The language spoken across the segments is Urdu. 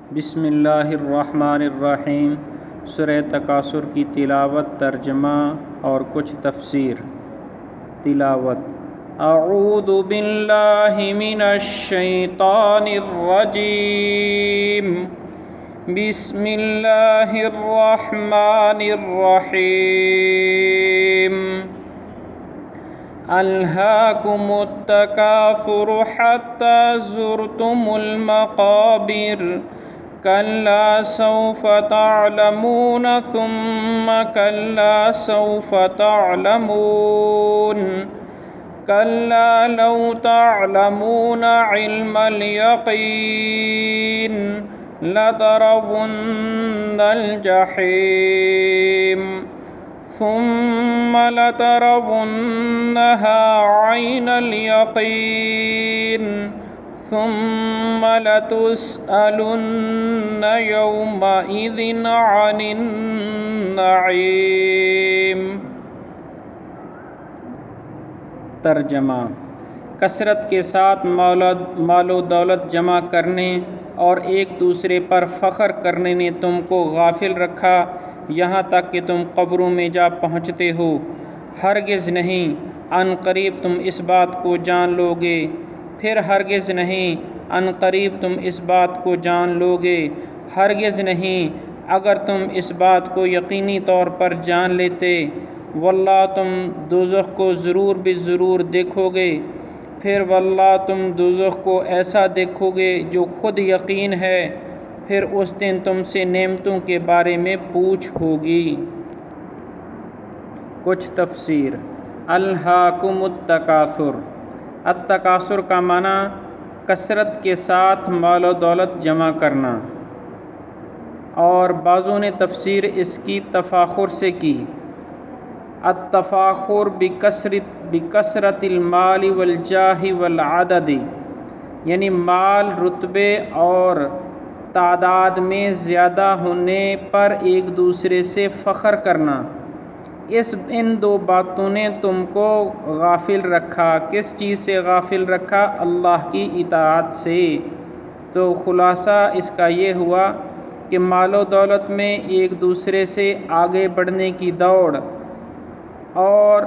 بسم اللہ الرحمن الرحیم۔ سورہ تکاثر کی تلاوت، ترجمہ اور کچھ تفسیر۔ تلاوت: اعوذ باللہ من الشیطان الرجیم، بسم اللہ الرحمن الرحیم۔ الہاکم التکاثر حتی زرتم المقابر، کلا سوف تعلمون ثم کلا سوف تعلمون، کلا لو تعلمون علم الیقین لترون الجحیم ثم لترونها عین الیقین ثم لتسألن یومئذ عن النعیم۔ ترجمہ: کثرت کے ساتھ مال و دولت جمع کرنے اور ایک دوسرے پر فخر کرنے نے تم کو غافل رکھا یہاں تک کہ تم قبروں میں جا پہنچتے ہو۔ ہرگز نہیں، عن قریب تم اس بات کو جان لو گے، پھر ہرگز نہیں، عن قریب تم اس بات کو جان لو گے، ہرگز نہیں اگر تم اس بات کو یقینی طور پر جان لیتے۔ واللہ تم دوزخ کو ضرور بالضرور دیکھو گے، پھر واللہ تم دوزخ کو ایسا دیکھو گے جو خود یقین ہے، پھر اس دن تم سے نعمتوں کے بارے میں پوچھ ہوگی۔ کچھ تفسیر۔ الہاکم التکاثر، التکاثر کا معنی کثرت کے ساتھ مال و دولت جمع کرنا، اور بعضوں نے تفسیر اس کی تفاخر سے کی۔ التفاخر بکثرت المال والجاہ والعدد، یعنی مال، رتبے اور تعداد میں زیادہ ہونے پر ایک دوسرے سے فخر کرنا۔ ان دو باتوں نے تم کو غافل رکھا۔ کس چیز سے غافل رکھا؟ اللہ کی اطاعت سے۔ تو خلاصہ اس کا یہ ہوا کہ مال و دولت میں ایک دوسرے سے آگے بڑھنے کی دوڑ، اور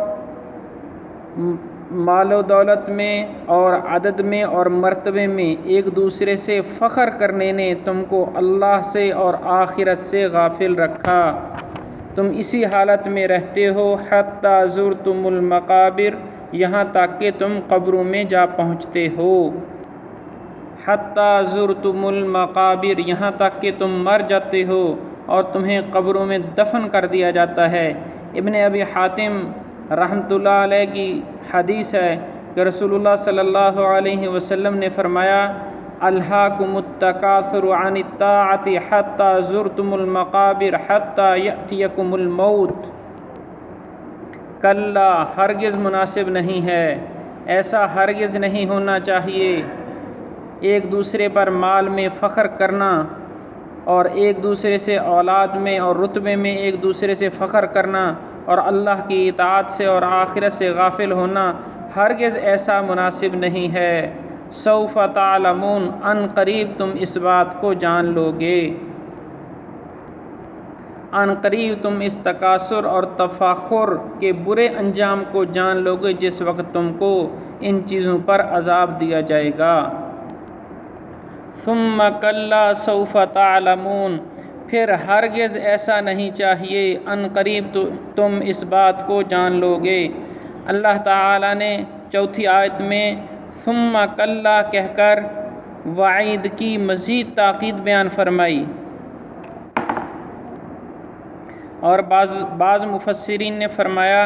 مال و دولت میں اور عدد میں اور مرتبے میں ایک دوسرے سے فخر کرنے نے تم کو اللہ سے اور آخرت سے غافل رکھا۔ تم اسی حالت میں رہتے ہو حتی زرتم المقابر، یہاں تک کہ تم قبروں میں جا پہنچتے ہو۔ حتی زرتم المقابر، یہاں تک کہ تم مر جاتے ہو اور تمہیں قبروں میں دفن کر دیا جاتا ہے۔ ابن ابی حاتم رحمۃ اللہ علیہ کی حدیث ہے کہ رسول اللہ صلی اللہ علیہ وسلم نے فرمایا: الہاکم التکاثر عن الطاعۃ حتی زرتم المقابر حتی یأتیکم الموت۔ کلا، ہرگز مناسب نہیں ہے، ایسا ہرگز نہیں ہونا چاہیے۔ ایک دوسرے پر مال میں فخر کرنا اور ایک دوسرے سے اولاد میں اور رتبے میں ایک دوسرے سے فخر کرنا اور اللہ کی اطاعت سے اور آخرت سے غافل ہونا، ہرگز ایسا مناسب نہیں ہے۔ سوف تعلمون، عن قریب تم اس بات کو جان لو گے۔ عن قریب تم اس تکاثر اور تفاخر کے برے انجام کو جان لو گے جس وقت تم کو ان چیزوں پر عذاب دیا جائے گا۔ ثم کلا سوف تعلمون، پھر ہرگز ایسا نہیں چاہیے، عن قریب تم اس بات کو جان لو گے۔ اللہ تعالیٰ نے چوتھی آیت میں ثم کلا کہہ کر وعید کی مزید تاکید بیان فرمائی، اور بعض مفسرین نے فرمایا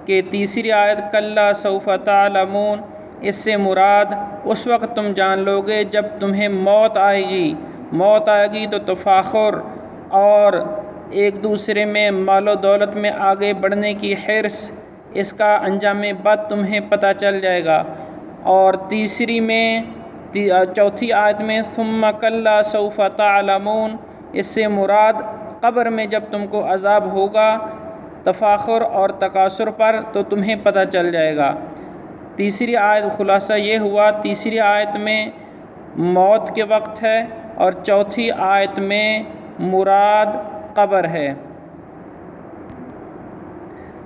کہ تیسری آیت کلا سوف تعلمون، اس سے مراد اس وقت تم جان لو گے جب تمہیں موت آئے گی۔ موت آئے گی تو تفاخر اور ایک دوسرے میں مال و دولت میں آگے بڑھنے کی حرص، اس کا انجام بد تمہیں پتہ چل جائے گا۔ اور چوتھی آیت میں ثم کلا سوف تعلمون، اس سے مراد قبر میں جب تم کو عذاب ہوگا تفاخر اور تکاثر پر تو تمہیں پتہ چل جائے گا۔ تیسری آیت خلاصہ یہ ہوا، تیسری آیت میں موت کے وقت ہے اور چوتھی آیت میں مراد قبر ہے۔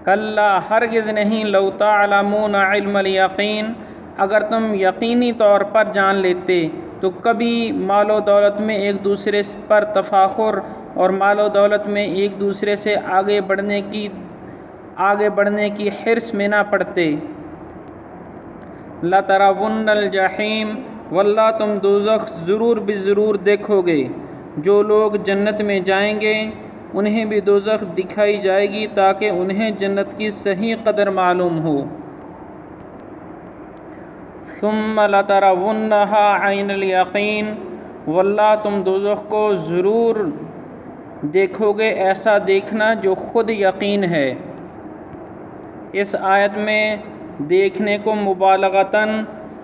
کلا ہرگز نہیں، لو تعلمون علم الیقین، اگر تم یقینی طور پر جان لیتے تو کبھی مال و دولت میں ایک دوسرے پر تفاخر اور مال و دولت میں ایک دوسرے سے آگے بڑھنے کی حرص میں نہ پڑتے۔ لَتَرَوُنَّ الْجَحِيمَ، واللہ تم دوزخ ضرور بضرور دیکھو گے۔ جو لوگ جنت میں جائیں گے انہیں بھی دوزخ دکھائی جائے گی تاکہ انہیں جنت کی صحیح قدر معلوم ہو۔ ثم لَتَرَوُنَّهَا عَيْنَ الْيَقِينِ، واللہ تم دوزخ کو ضرور دیکھو گے، ایسا دیکھنا جو خود یقین ہے۔ اس آیت میں دیکھنے کو مبالغتاً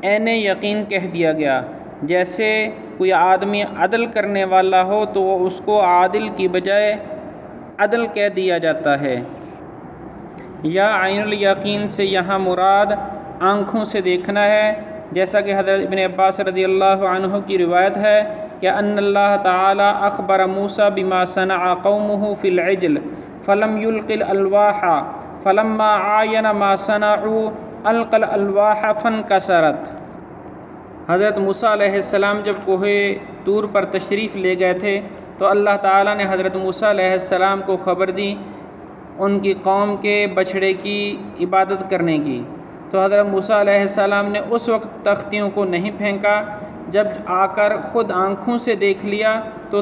عین یقین کہہ دیا گیا۔ جیسے کوئی آدمی عدل کرنے والا ہو تو اس کو عادل کی بجائے عدل کہہ دیا جاتا ہے۔ یا عین الیقین سے یہاں مراد آنکھوں سے دیکھنا ہے، جیسا کہ حضرت ابن عباس رضی اللہ عنہ کی روایت ہے کہ ان اللہ تعالی اخبر موسیٰ بما صنع قومہ فی العجل فلم یلق الالواح فلما عاین ما صنعوا القى الالواح فانکسرت۔ حضرت موسیٰ علیہ السلام جب کوہ طور پر تشریف لے گئے تھے تو اللہ تعالیٰ نے حضرت موسیٰ علیہ السلام کو خبر دی ان کی قوم کے بچھڑے کی عبادت کرنے کی، تو حضرت موسیٰ علیہ السلام نے اس وقت تختیوں کو نہیں پھینکا، جب آ کر خود آنکھوں سے دیکھ لیا تو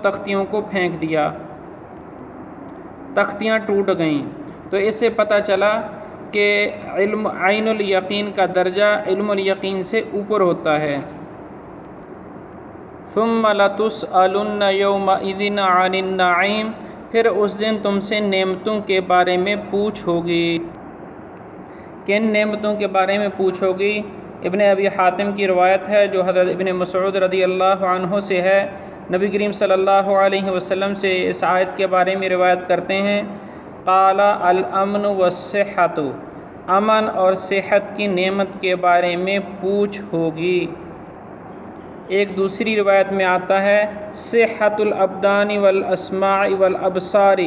تختیوں کو پھینک دیا، تختیاں ٹوٹ گئیں۔ تو اس سے پتہ چلا کہ علم عین الیقین کا درجہ علم الیقین سے اوپر ہوتا ہے۔ ثم لتسألن یومئذ عن النعیم، پھر اس دن تم سے نعمتوں کے بارے میں پوچھ ہوگی۔ کن نعمتوں کے بارے میں پوچھ ہوگی؟ ابن ابی حاتم کی روایت ہے جو حضرت ابن مسعود رضی اللہ عنہ سے ہے، نبی کریم صلی اللہ علیہ وسلم سے اس آیت کے بارے میں روایت کرتے ہیں، قال الامن والصحت، امن اور صحت کی نعمت کے بارے میں پوچھ ہوگی۔ ایک دوسری روایت میں آتا ہے صحت الابدان والاسماع والابصار،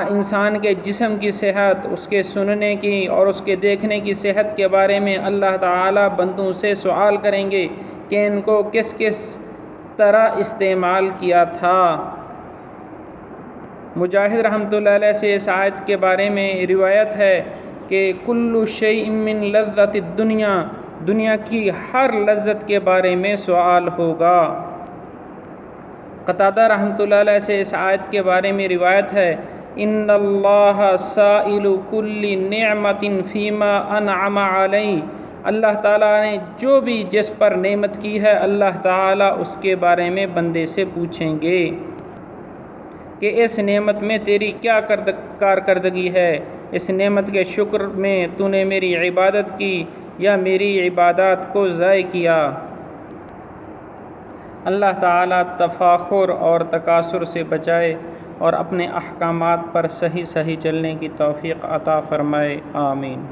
انسان کے جسم کی صحت، اس کے سننے کی اور اس کے دیکھنے کی صحت کے بارے میں اللہ تعالیٰ بندوں سے سوال کریں گے کہ ان کو کس کس طرح استعمال کیا تھا۔ مجاہد رحمۃ اللہ علیہ سے اس آیت کے بارے میں روایت ہے کہ کل شیء من لذت الدنیا، دنیا کی ہر لذت کے بارے میں سوال ہوگا۔ قتادہ رحمۃ اللہ علیہ سے اس آیت کے بارے میں روایت ہے ان اللہ سائل کل نعمت فیما انعم علیہ، اللہ تعالیٰ نے جو بھی جس پر نعمت کی ہے اللہ تعالیٰ اس کے بارے میں بندے سے پوچھیں گے کہ اس نعمت میں تیری کیا کارکردگی ہے، اس نعمت کے شکر میں تو نے میری عبادت کی یا میری عبادات کو ضائع کیا۔ اللہ تعالیٰ تفاخر اور تکاثر سے بچائے اور اپنے احکامات پر صحیح چلنے کی توفیق عطا فرمائے، آمین۔